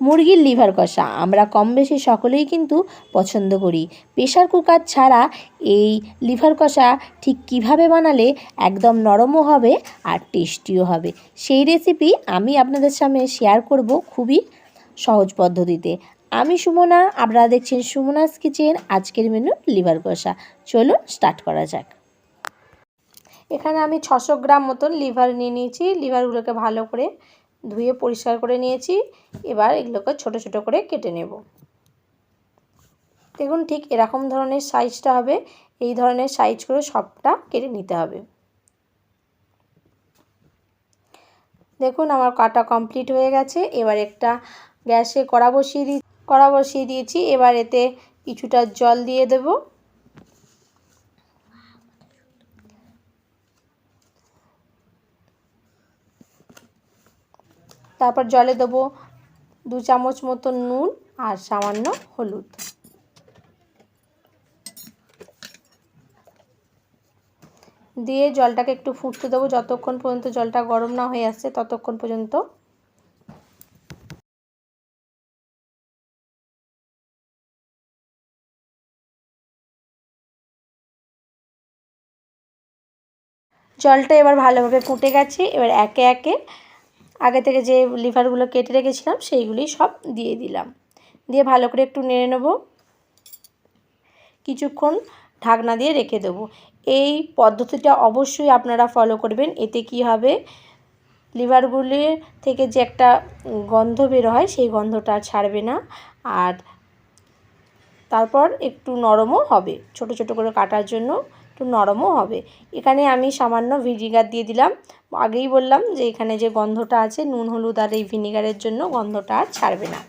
মুরগির লিভার কষা আমরা কম বেশি সকলেই কিন্তু পছন্দ করি। প্রেশার কুকার ছাড়া এই লিভার কষা ঠিক কিভাবে বানালে একদম নরমও হবে আর টেস্টিও হবে, সেই রেসিপি আমি আপনাদের সামনে শেয়ার করব খুবই সহজ পদ্ধতিতে। আমি সুমনা, আপনারা দেখছেন সুমনাস কিচেন। আজকের মেনু লিভার কষা। চলুন স্টার্ট করা যাক। এখানে আমি 600 গ্রাম মতন লিভার নিয়ে নিয়েছি। লিভারগুলোকে ভালো করে ধুয়ে পরিষ্কার করে নিয়েছি। এবার এগুলোকে ছোট ছোট করে কেটে নেব। দেখুন ঠিক এরকম ধরনের সাইজটা হবে। এই ধরনের সাইজ করে সবটা কেটে নিতে হবে। দেখুন আমার কাটা কমপ্লিট হয়ে গেছে। এবার একটা গ্যাসে কড়া বসিয়ে দিয়েছি। এবার এতে কিছুটা জল দিয়ে দেব। তারপর জলে দেবো 2 চামচ মতো নুন আর সামান্য হলুদ। দিয়ে জলটাকে একটু ফুটতে দেবো, যতক্ষণ পর্যন্ত জলটা গরম না হয়ে আসছে ততক্ষণ পর্যন্ত। জলটা এবার ভালোভাবে ফুটে গেছে। এবার একে একে আগে থেকে যে লিভারগুলো কেটে রেখেছিলাম সেইগুলি সব দিয়ে দিলাম। দিয়ে ভালো করে একটু নেড়ে নেব। কিছুক্ষণ ঢাকনা দিয়ে রেখে দেবো। এই পদ্ধতিটা অবশ্যই আপনারা ফলো করবেন। এতে কি হবে, লিভারগুলির থেকে যে একটা গন্ধ বের হয় সেই গন্ধটা ছাড়বে না। আর তারপর একটু নরমও হবে, ছোট ছোট করে কাটার জন্য একটু নরমও হবে। এখানে আমি সামান্য ভিনিগার দিয়ে দিলাম। আগেই বললাম যে এখানে যে গন্ধটা আছে নুন হলুদ আর এই ভিনিগারের জন্য গন্ধটা আর ছাড়বে না।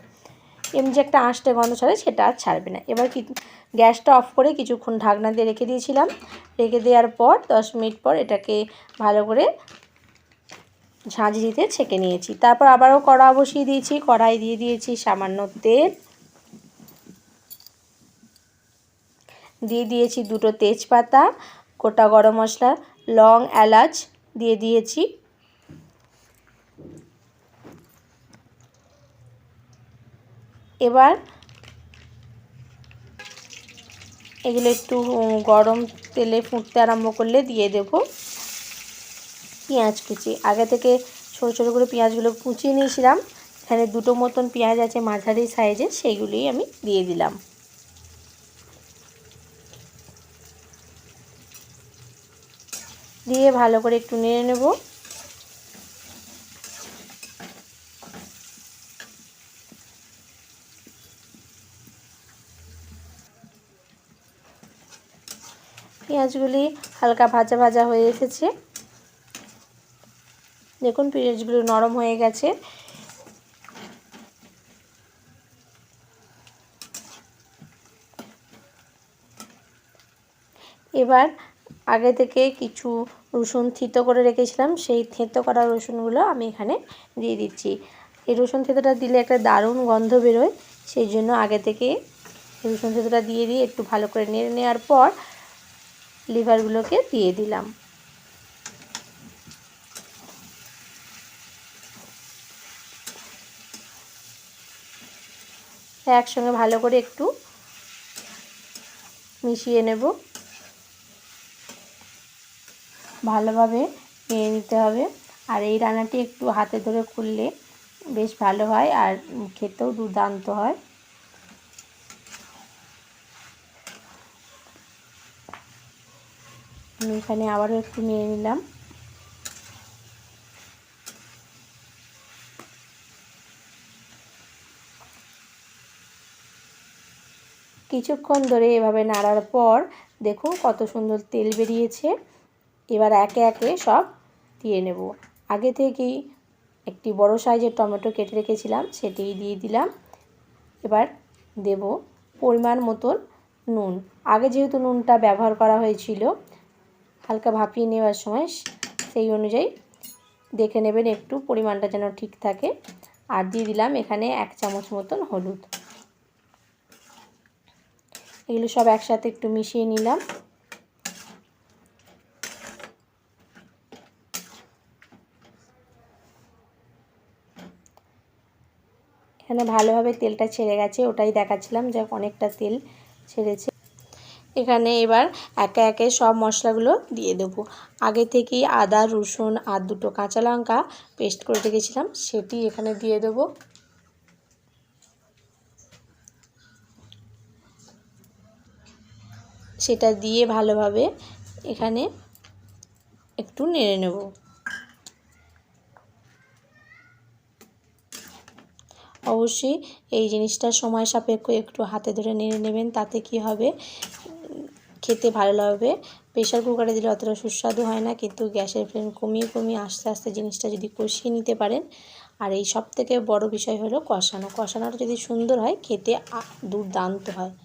এমনি যে একটা আঁশটে গন্ধ ছাড়ে সেটা আর ছাড়বে না। এবার গ্যাসটা অফ করে কিছুক্ষণ ঢাকনা দিয়ে রেখে দিয়েছিলাম। রেখে দেওয়ার পর 10 মিনিট পর এটাকে ভালো করে ঝাঁঝরিতে ছেঁকে নিয়েছি। তারপর আবারও কড়া বসিয়ে দিয়েছি। কড়াই দিয়ে দিয়েছি সামান্য তেল, দিয়ে দিয়েছি 2টো তেজপাতা, গোটা গরম মশলা, লং, এলাচ দিয়ে দিয়েছি। এবার এগুলো একটু গরম তেলে ফুটতে আরম্ভ করলে দিয়ে দেব পেঁয়াজ কুচি। আগে থেকে ছোটো ছোটো করে পেঁয়াজগুলো কুচিয়ে নিয়েছিলাম। এখানে 2টো মতন পেঁয়াজ আছে মাঝারি সাইজের, সেইগুলোই আমি দিয়ে দিলাম। দিয়ে ভালো করে একটু নেড়ে নেব। পেঁয়াজগুলি হালকা ভাজা ভাজা হয়ে এসেছে। দেখুন পেঁয়াজগুলো নরম হয়ে গেছে। এবার আগে থেকে কিছু রসুন থেঁতো করে রেখেছিলাম, সেই থেঁতো করা রসুনগুলো আমি এখানে দিয়ে দিচ্ছি। এই রসুন থেঁতোটা দিলে একটা দারুণ গন্ধ বেরোয়, সেই জন্য আগে থেকে রসুন থেঁতোটা দিয়ে একটু ভালো করে নেড়ে নেওয়ার পর লিভারগুলোকে দিয়ে দিলাম। একসঙ্গে ভালো করে একটু মিশিয়ে নেব। ভালোভাবে নিয়ে নিতে হবে। আর এই রান্নাটি একটু হাতে ধরে করলে বেশ ভালো হয় আর খেতেও দুর্দান্ত হয়। আমি এখানে আবারও একটু নিয়ে নিলাম। কিছুক্ষণ ধরে এভাবে নাড়ার পর দেখুন কত সুন্দর তেল বেরিয়েছে। এবার একে একে সব দিয়ে নেব। আগে থেকেই একটি বড় সাইজের টমেটো কেটে রেখেছিলাম, সেটি দিয়ে দিলাম। এবার দেব পরিমাণ মতন নুন। আগে যেহেতু নুনটা ব্যবহার করা হয়েছিল হালকা ভাপিয়ে নেওয়ার সময়, সেই অনুযায়ী দেখে নেবেন একটু পরিমাণটা যেন ঠিক থাকে। আর দিয়ে দিলাম এখানে 1 চামচ মতন হলুদ। এগুলো সব একসাথে একটু মিশিয়ে নিলাম। এখানে ভালোভাবে তেলটা ছেড়ে গেছে, ওটাই দেখাচ্ছিলাম যে অনেকটা তেল ছেড়েছে। এখানে এবার একে একে সব মশলাগুলো দিয়ে দেবো। আগে থেকেই আদা, রসুন আর 2টো কাঁচা লঙ্কা পেস্ট করে রেখেছিলাম, সেটি এখানে দিয়ে দেবো। সেটা দিয়ে ভালোভাবে এখানে একটু নেড়ে নেব। অবশ্যই এই জিনিসটা সময় সাপেক্ষ, একটু হাতে ধরে নেড়ে নেবেন, তাতে কি হবে খেতে ভালো লাগবে। প্রেশার কুকারে দিলে অতটা সুস্বাদু হয় না, কিন্তু গ্যাসের ফ্লেম কমিয়ে কমিয়ে আস্তে আস্তে জিনিসটা যদি কষিয়ে নিতে পারেন। আর এই সবথেকে বড় বিষয় হলো কষানোটা যদি সুন্দর হয় খেতে দুর্দান্ত হয়।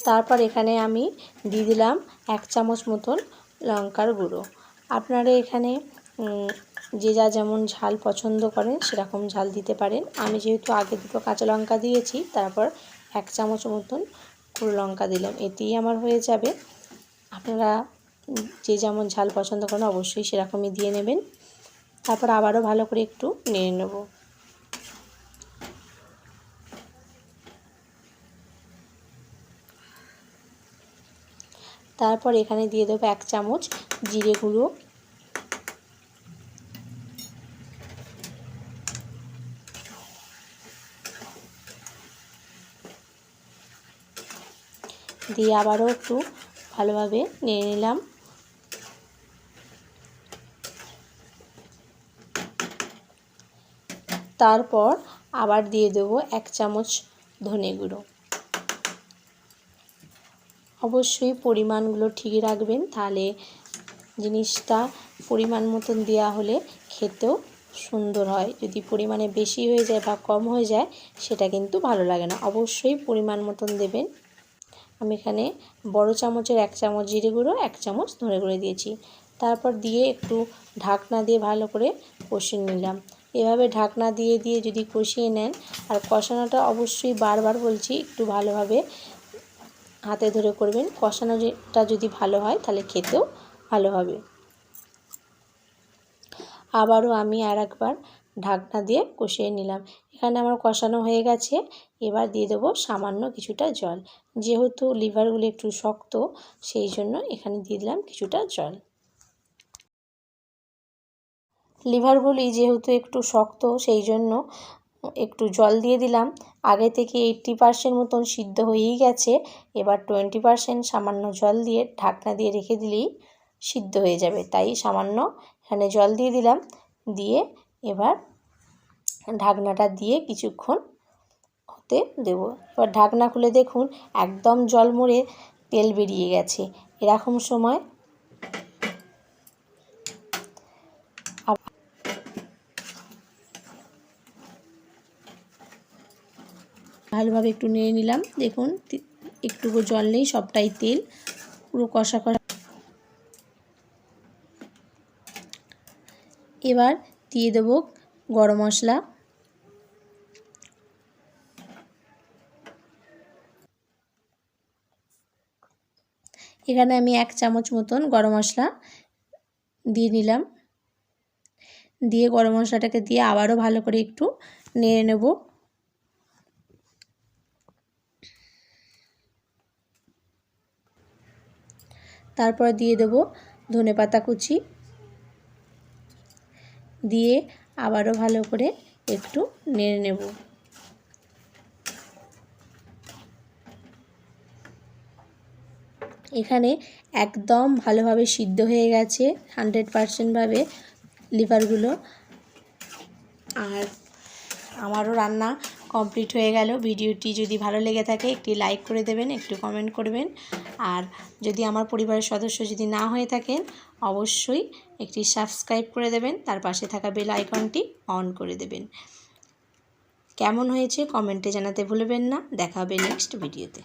তারপর এখানে আমি দিয়ে দিলাম 1 চামচ মতন লঙ্কার গুঁড়ো। আপনারা এখানে যে যেমন ঝাল পছন্দ করেন সেরকম ঝাল দিতে পারেন। আমি যেহেতু আগে 2টো কাঁচা লঙ্কা দিয়েছি, তারপর 1 চামচ মতন গুঁড়ো লঙ্কা দিলাম, এতেই আমার হয়ে যাবে। আপনারা যে যেমন ঝাল পছন্দ করেন অবশ্যই সেরকমই দিয়ে নেবেন। তারপর আবারও ভালো করে একটু নেড়ে নেব। তারপর এখানে দিয়ে দেবো 1 চামচ জিরে গুঁড়ো, দিয়ে আবারও একটু ভালোভাবে নেড়ে নিলাম। তারপর আবার দিয়ে দেবো 1 চামচ ধনে গুঁড়ো। অবশ্যই পরিমাণগুলো ঠিক রাখবেন, তাহলে জিনিসটা পরিমাণ মতন দেওয়া হলে খেতেও সুন্দর হয়। যদি পরিমাণে বেশি হয়ে যায় বা কম হয়ে যায় সেটা কিন্তু ভালো লাগে না। অবশ্যই পরিমাণ মতন দেবেন। আমি এখানে বড় চামচের 1 চামচ জিরে গুঁড়ো, 1 চামচ ধনে গুঁড়ো দিয়েছি। তারপর দিয়ে একটু ঢাকনা দিয়ে ভালো করে কষিয়ে নিলাম। এভাবে ঢাকনা দিয়ে দিয়ে যদি কষিয়ে নেন, আর কষানোটা অবশ্যই বারবার বলছি একটু ভালোভাবে হাতে ধরে করবেন। কষানোটা যদি ভালো হয় তাহলে খেতেও ভালো হবে। আবারও আমি আরেকবার ঢাকনা দিয়ে কষিয়ে নিলাম। এখানে আমার কষানো হয়ে গেছে। এবার দিয়ে দেবো সামান্য কিছুটা জল। যেহেতু লিভারগুলো একটু শক্ত, সেই জন্য এখানে দিয়ে দিলাম কিছুটা জল। লিভারগুলি যেহেতু একটু শক্ত, সেই জন্য একটু জল দিয়ে দিলাম। আগে থেকে 80% মতন সিদ্ধ হয়েই গেছে। এবার 20% সামান্য জল দিয়ে ঢাকনা দিয়ে রেখে দিলেই সিদ্ধ হয়ে যাবে। তাই সামান্য এখানে জল দিয়ে দিলাম। দিয়ে এবার ঢাকনাটা দিয়ে কিছুক্ষণ হতে দেব। এবার ঢাকনা খুলে দেখুন একদম জল মরে তেল বেরিয়ে গেছে। এরকম সময় ভালোভাবে একটু নেড়ে নিলাম। দেখুন একটুকু জল নেই, সবটাই তেল, পুরো কষা কষা। এবার দিয়ে দেব গরম মশলা। এখানে আমি 1 চামচ মতন গরম মশলা দিয়ে নিলাম। দিয়ে গরম মশলাটাকে দিয়ে আবারও ভালো করে একটু নেড়ে নেব। তারপর দিয়ে দেব ধনেপাতা কুচি, দিয়ে আবারও ভালো করে একটু নেড়ে নেব। এখানে একদম ভালোভাবে সিদ্ধ হয়ে গেছে 100% ভাবে লিভারগুলো। আর আমারও রান্না কমপ্লিট হয়ে গেল। ভিডিওটি যদি ভালো লেগে থাকে একটি লাইক করে দেবেন, একটু কমেন্ট করবেন। আর যদি আমার পরিবারের সদস্য যদি না হয়ে থাকেন অবশ্যই একটি সাবস্ক্রাইব করে দেবেন, তার পাশে থাকা বেল আইকনটি অন করে দেবেন। কেমন হয়েছে কমেন্টে জানাতে ভুলবেন না। দেখা হবে নেক্সট ভিডিওতে।